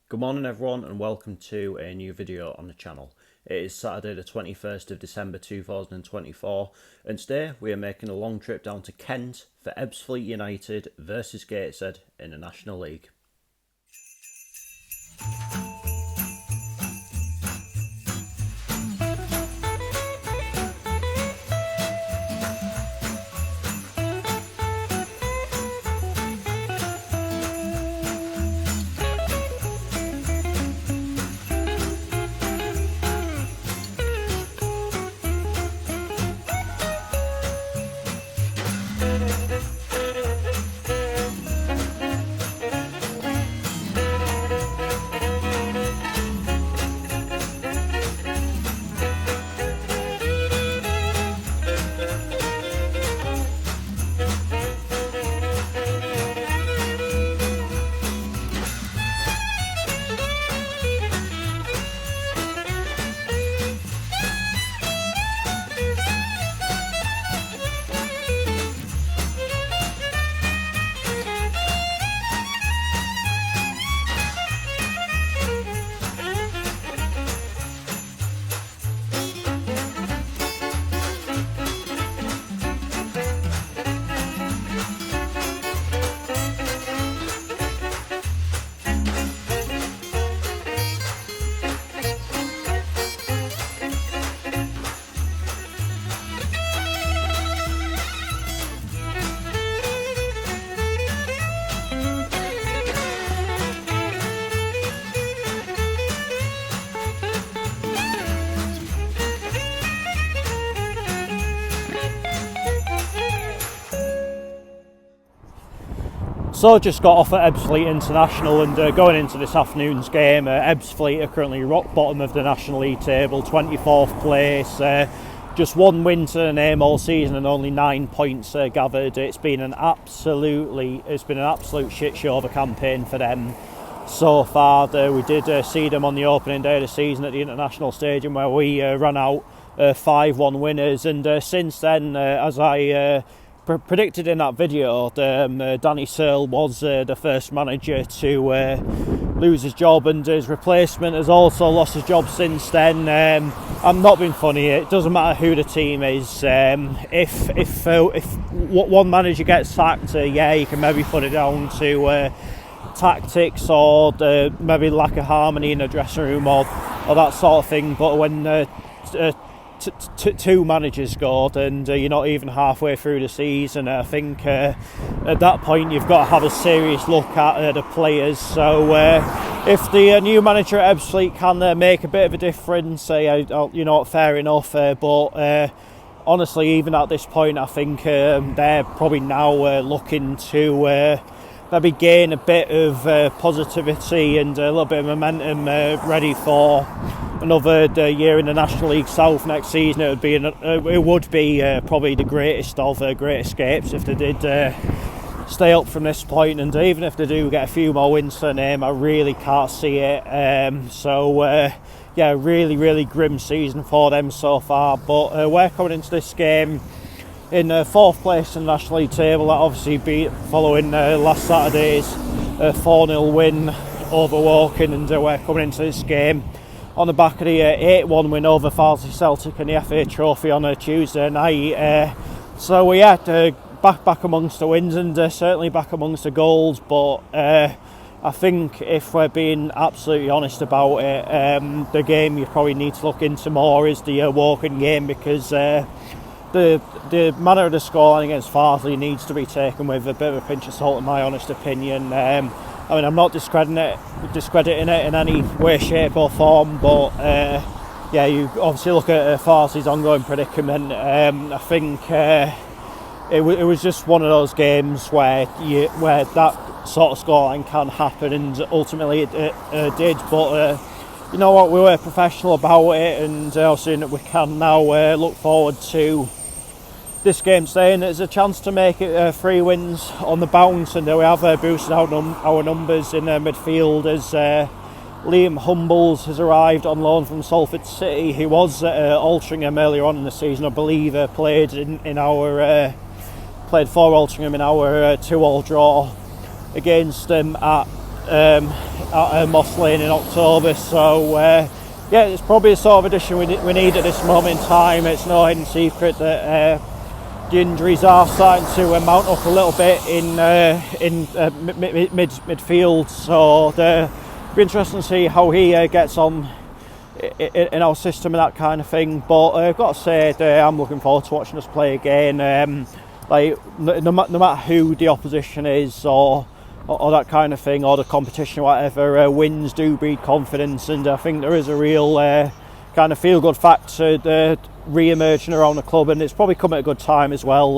Good morning everyone and welcome to a new video on the channel. It is Saturday the 21st of December 2024 and today we are making a long trip down to Kent for Ebbsfleet United versus Gateshead in the National League. So just got off at Ebbsfleet International and going into this afternoon's game, Ebbsfleet are currently rock bottom of the National League table, 24th place, just one win to the name all season and only 9 points gathered. It's been an absolute shit show of a campaign for them so far. We did see them on the opening day of the season at the International Stadium where we ran out 5-1 winners, and since then, as I predicted in that video, Danny Searle was the first manager to lose his job, and his replacement has also lost his job since then. I'm not being funny, it doesn't matter who the team is. If one manager gets sacked, yeah, you can maybe put it down to tactics or maybe lack of harmony in the dressing room or that sort of thing, but when two managers scored and you're not even halfway through the season, I think at that point you've got to have a serious look at the players. So if the new manager at Ebbsfleet can make a bit of a difference, fair enough, but honestly, even at this point, I think they're probably now looking to maybe gain a bit of positivity and a little bit of momentum, ready for another year in the National League South next season. It would be probably the greatest of great escapes if they did stay up from this point, and even if they do get a few more wins to their name, I really can't see it. Really grim season for them so far, but we're coming into this game in fourth place in the National League table. That obviously beat following last Saturday's 4-0 win over Woking, and we're coming into this game on the back of the 8-1 win over Farsley Celtic in the FA Trophy on a Tuesday night. So we had back amongst the wins and certainly back amongst the goals, but I think if we're being absolutely honest about it, the game you probably need to look into more is the Woking game, because the manner of the scoreline against Farsley needs to be taken with a bit of a pinch of salt, in my honest opinion. I'm not discrediting it in any way, shape or form, but you obviously look at Farsley's ongoing predicament. I think it was just one of those games where that sort of scoreline can happen, and ultimately it did. But you know what, we were professional about it, and obviously that we can now look forward to this game today, and there's a chance to make it 3 wins on the bounce, and we have boosted our numbers in midfield as Liam Humbles has arrived on loan from Salford City. He was at Altrincham earlier on in the season, I believe. Played for Altrincham in our 2-2 draw against them at Moss Lane in October. So yeah, it's probably a sort of addition we need at this moment in time. It's no hidden secret that the injuries are starting to mount up a little bit in midfield. So it'll be interesting to see how he gets on in our system and that kind of thing. But I've got to say, I'm looking forward to watching us play again. Like no matter who the opposition is or that kind of thing, or the competition or whatever, wins do breed confidence, and I think there is a real kind of feel-good factor re-emerging around the club, and it's probably come at a good time as well.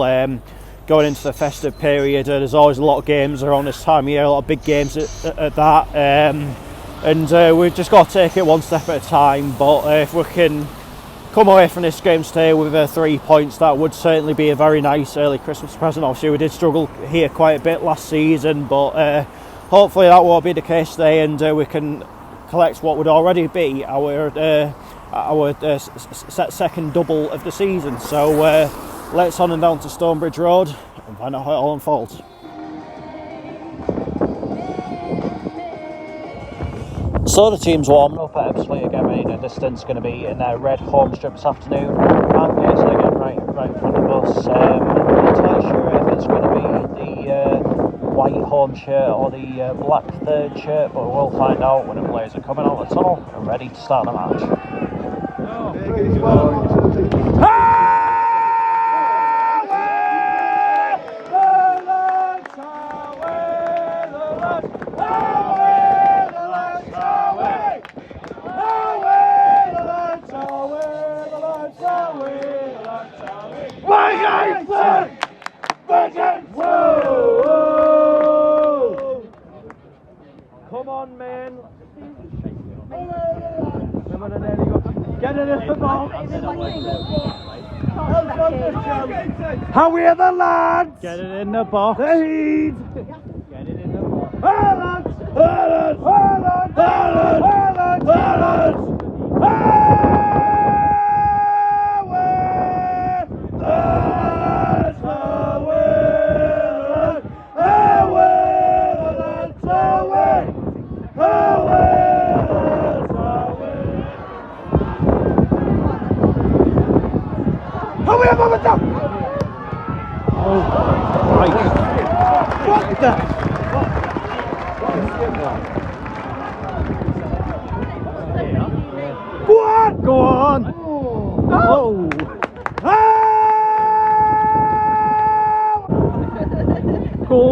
Going into the festive period, there's always a lot of games around this time of year, a lot of big games at that, and we've just got to take it one step at a time. But if we can come away from this game today with 3 points, that would certainly be a very nice early Christmas present. Obviously we did struggle here quite a bit last season, but hopefully that won't be the case today, and we can collect what would already be our second double of the season. So let's on and down to Stonebridge Road and find out how it all unfolds. So the team's warming up at Ebbsfleet again, ready to distance, going to be in their red home strip this afternoon. And Gateshead again right in front of us. I'm not entirely sure if it's going to be the white home shirt or the black third shirt, but we'll find out when the players are coming out of the tunnel and ready to start the match. Come on, man. Get it in the ball. How are the lads? Get it in the box. Get it in the box. Haaland! Haaland! Haaland! Haaland! Haaland! What the? Go on! Go on! Oh! Go!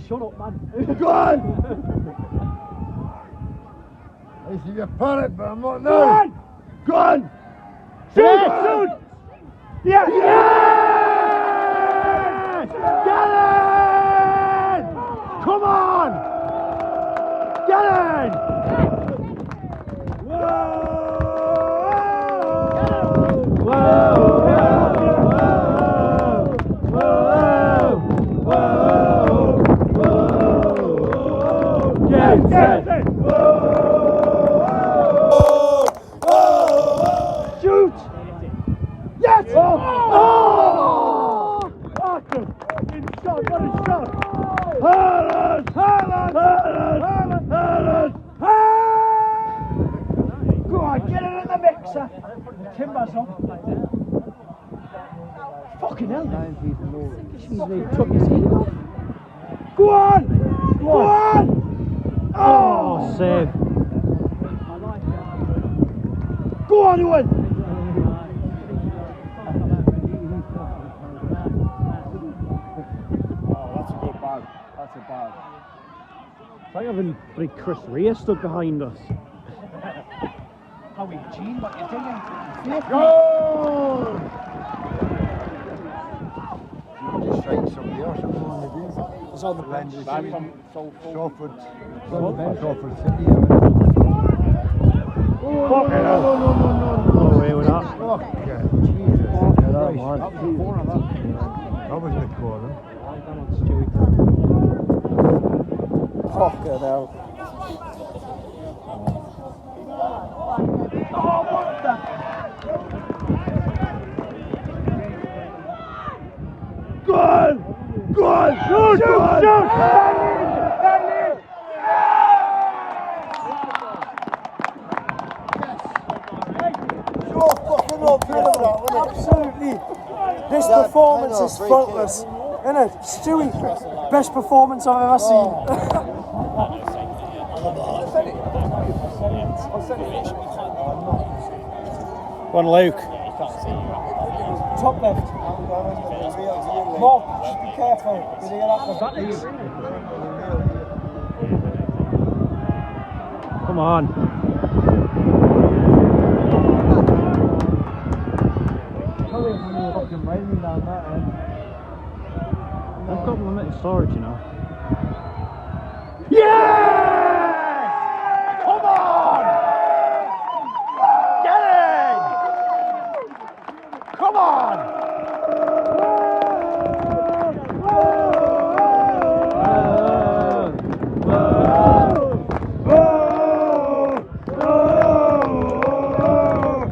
Shut up, man. Go on! I see your panic, but I'm not now. Go on! Shoot! Shoot! Yes! Yes! Get in! Come on! Get in! Whoa! Whoa! Shoot! Yes! Oh! Awesome! Shot! What a shot! Haaland! Haaland! Haaland! Haaland! Haaland! Go on, get it in the mixer! Timber's up. Fucking hell! Took his head off. Go on! Go on! Oh, save. Go on, Ewan! That's a bad. It's like having Chris Rea stood behind us. How we Gene, what you're doing? Go! You just strike somebody else. It's on the bench. Salford. Salford City. Fucking hell. No way with that. Fuck yeah. Jesus. That was That was four of that. That was Nick Gordon. Fucking hell. Oh, what the? Go on! Go on! Shoot! Absolutely. This performance is faultless, isn't it? Stewie, best performance I've ever seen. Go on, Luke. Top left. Mark, just be careful. Did you hear that? Come on. Fucking raining down that end. I've got limited storage, you know. Yes! Come on! Get it! Come on!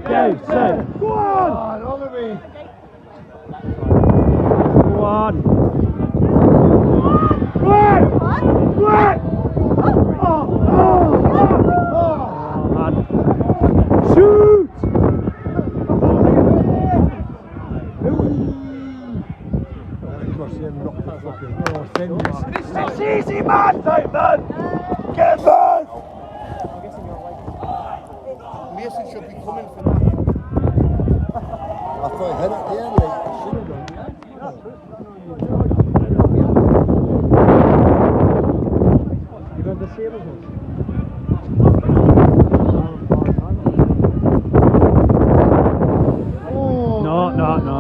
Gateshead! Go on! Over me! Go on! Shoot! It's easy, man! Take man! Get man! Mason should be coming for that. I thought he hit it there, like, he should have done. You got the same as us? No.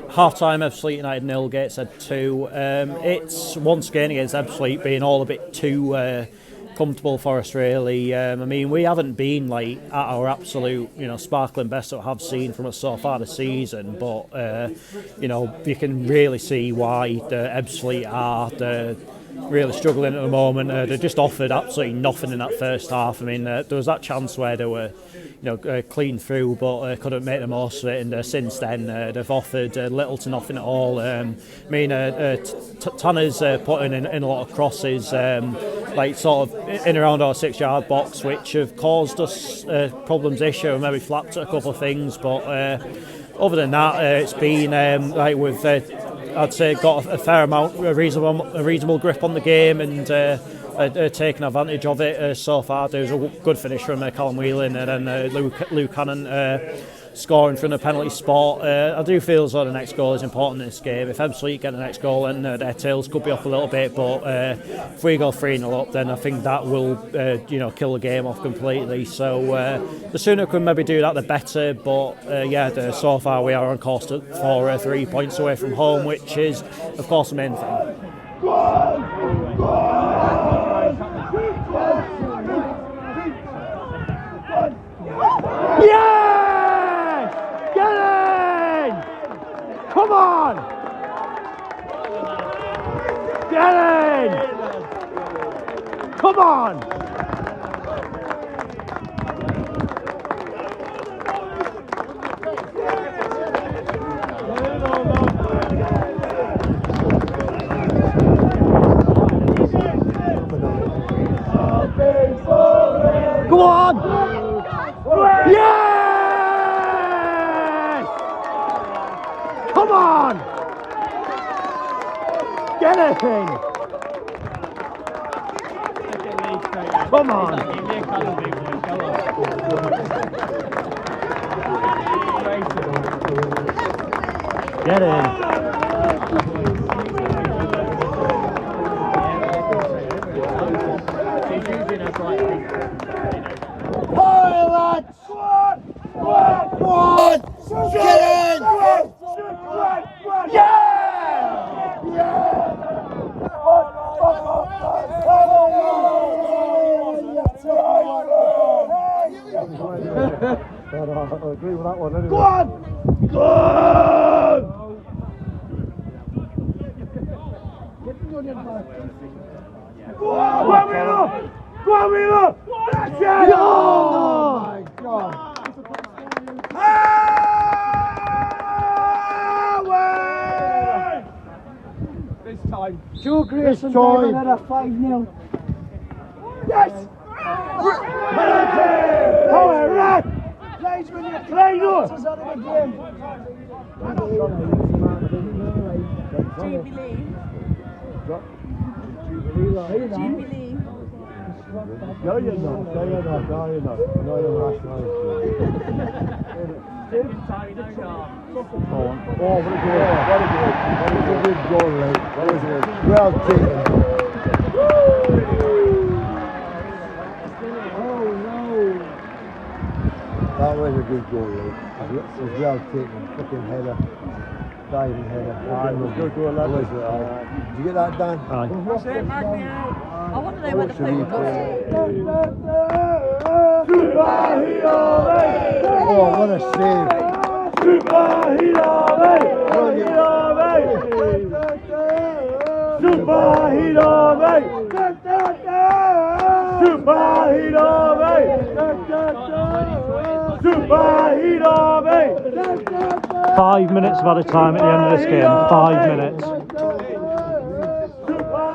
Half-time, Ebbsfleet United 0, Gateshead 2. It's once again against Ebbsfleet being all a bit too comfortable for us, really. I mean, we haven't been like at our absolute, sparkling best that I have seen from us so far this season, but you can really see why the Ebbsfleet are really struggling at the moment. They just offered absolutely nothing in that first half. I mean, there was that chance where they were clean through, but couldn't make the most of it. And since then, they've offered little to nothing at all. Tanner's putting in a lot of crosses, sort of in around our 6-yard box, which have caused us problems this year. Maybe flapped at a couple of things, but other than that, it's been we've I'd say got a fair amount, a reasonable grip on the game, and taking advantage of it so far. There was a good finish from Callum Whelan, and then Luke Cannon scoring from the penalty spot. I do feel as though the next goal is important in this game. If Ebbsfleet get the next goal, then their tails could be up a little bit, but if we go 3-0 up, then I think that will kill the game off completely. So the sooner we can maybe do that, the better. But so far we are on course for 3 points away from home, which is of course the main thing. Yes! Get in! Come on! Get in! Come on! Get it in! Come on! Get in! What? Get in! Yeah! I agree with that one anyway. Go on! Go on! Go on, Wheeler! Go on, Wheeler! That's it! Oh my God! This time. Joe Grayson driving at a 5-0. Yes! Power, right! Plays when you play, no! Jubilee. No, you're not. No, you're not. No, you're not. No, you're rationalised. Oh, what a goal. What a goal. That was a good goal, mate. That was a well taken. Oh, no. That was a good goal, mate. It was well taken. Fucking header. Diving header. Good goal, that was. Did you get that, Dan? Aye. I want to know where the phone Oh, what a save. Superhero, mate! Superhero, mate! Superhero, mate! Superhero, mate! 5 minutes of added time at the end of this game. 5 minutes.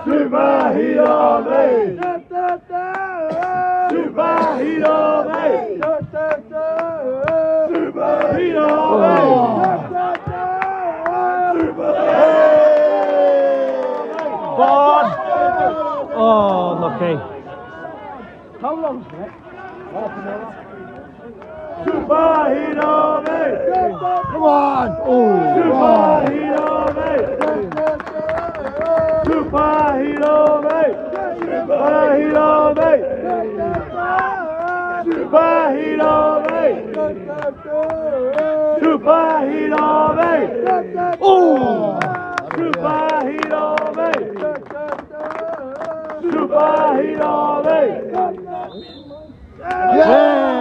Superhero, mate! Superhero, mate! Superhero, mate! One. Oh, lucky. How long's it? Half an hour. Superhero, mate! Come on! Oh, Superhero, mate! Superhero, mate! Superhero, mate! Superhero, mate! Superhero, mate! Oh! Superhero, mate! Superhero, mate! Yay!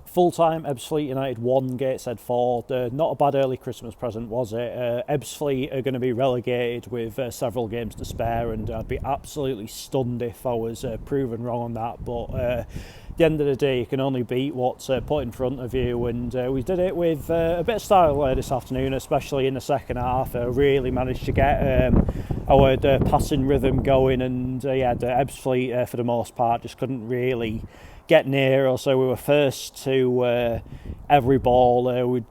Full-time Ebbsfleet United 1, Gateshead 4. Not a bad early Christmas present, was it? Ebbsfleet are going to be relegated with several games to spare, and I'd be absolutely stunned if I was proven wrong on that. But at the end of the day, you can only beat what's put in front of you, and we did it with a bit of style this afternoon, especially in the second half. Really managed to get our passing rhythm going, and yeah, the Ebbsfleet for the most part just couldn't really get near us. So we were first to every ball. We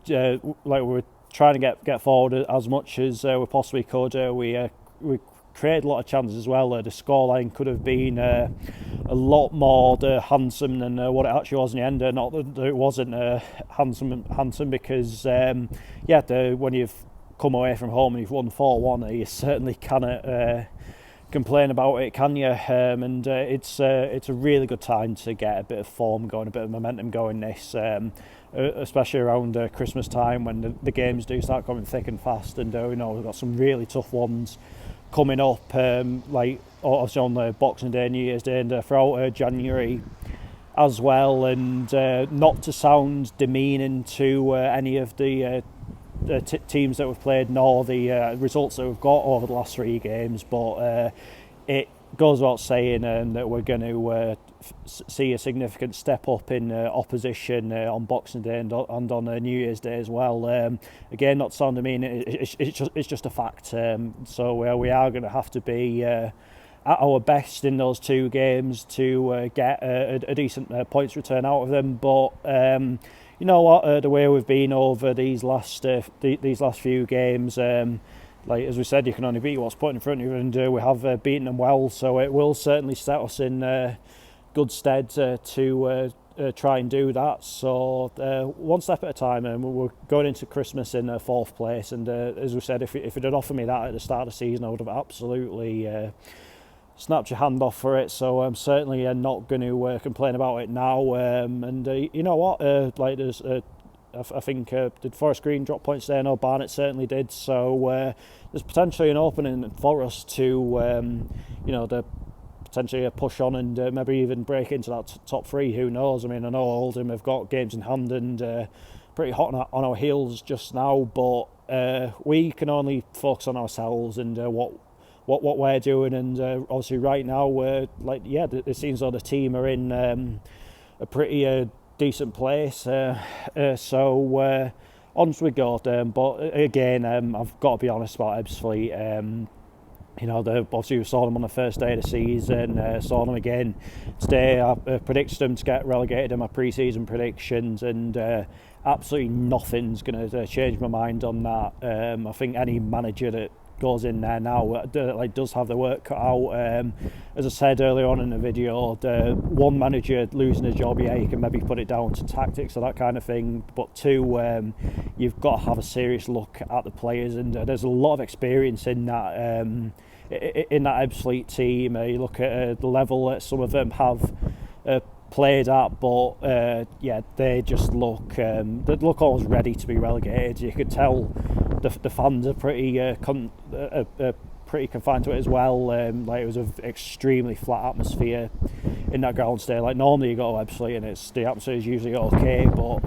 were trying to get forward as much as we possibly could. We created a lot of chances as well. The scoreline could have been a lot more handsome than what it actually was in the end. Not that it wasn't handsome because when you've come away from home and you've won 4-1, you certainly cannot complain about it, can you? And it's a really good time to get a bit of form going, a bit of momentum going this, especially around Christmas time when the games do start coming thick and fast, and we've got some really tough ones coming up, like obviously on the Boxing Day, New Year's Day, and throughout January as well. And not to sound demeaning to any of the teams that we've played, nor the results that we've got over the last 3 games, but goes without saying that we're going to see a significant step up in opposition on Boxing Day and on New Year's Day as well. Again, not sounding mean, it's just a fact. So we are going to have to be at our best in those 2 games to get a decent points return out of them. But you know what, the way we've been over these last few games. Like as we said, you can only beat what's put in front of you, and we have beaten them well. So it will certainly set us in good stead to try and do that. So one step at a time, and we're going into Christmas in 4th place. And as we said, if it had offered me that at the start of the season, I would have absolutely snapped your hand off for it. So I'm certainly not going to complain about it now. And you know what, like there's. I think did Forest Green drop points there? No, Barnet certainly did. So there's potentially an opening for us to, you know, potentially push on and maybe even break into that top 3. Who knows? I mean, I know Oldham have got games in hand and pretty hot on our heels just now, but we can only focus on ourselves and what we're doing. And obviously, right now, it seems though the team are in a pretty decent place, so onwards we go. But again, I've got to be honest about Ebbsfleet. You know, obviously we saw them on the first day of the season, saw them again today. I predicted them to get relegated in my pre-season predictions, and absolutely nothing's going to change my mind on that. I think any manager that goes in there now does have the work cut out. As I said earlier on in the video, the one manager losing a job, yeah, you can maybe put it down to tactics or that kind of thing, but 2, you've got to have a serious look at the players, and there's a lot of experience in that Ebbsfleet team. You look at the level that some of them have played at, but yeah, they just look almost ready to be relegated. You could tell the fans are pretty pretty confined to it as well. Like it was an extremely flat atmosphere in that ground today. Like normally you go to Ebbsfleet and the atmosphere is usually okay, but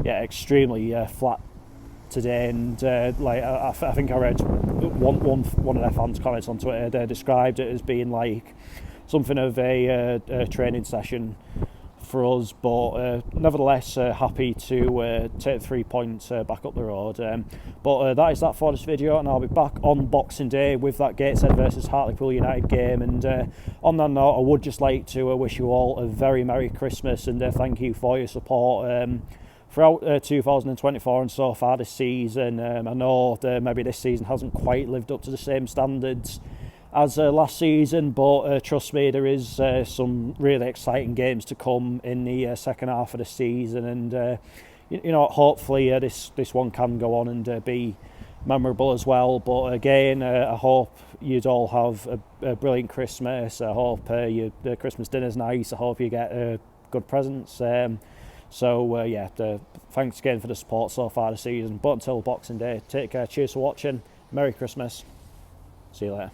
yeah, extremely flat today. And like I think I read one of their fans' comments on Twitter. They described it as being like something of a training session for us, but nevertheless happy to take 3 points back up the road. But that is that for this video, and I'll be back on Boxing Day with that Gateshead versus Hartlepool United game. And on that note, I would just like to wish you all a very Merry Christmas, and thank you for your support throughout 2024 and so far this season. I know that maybe this season hasn't quite lived up to the same standards as last season, but trust me, there is some really exciting games to come in the second half of the season, and you know, hopefully this one can go on and be memorable as well. But again, I hope you'd all have a brilliant Christmas. I hope your Christmas dinner's nice. I hope you get good presents. So yeah, thanks again for the support so far this season. But until Boxing Day, take care. Cheers for watching. Merry Christmas. See you later.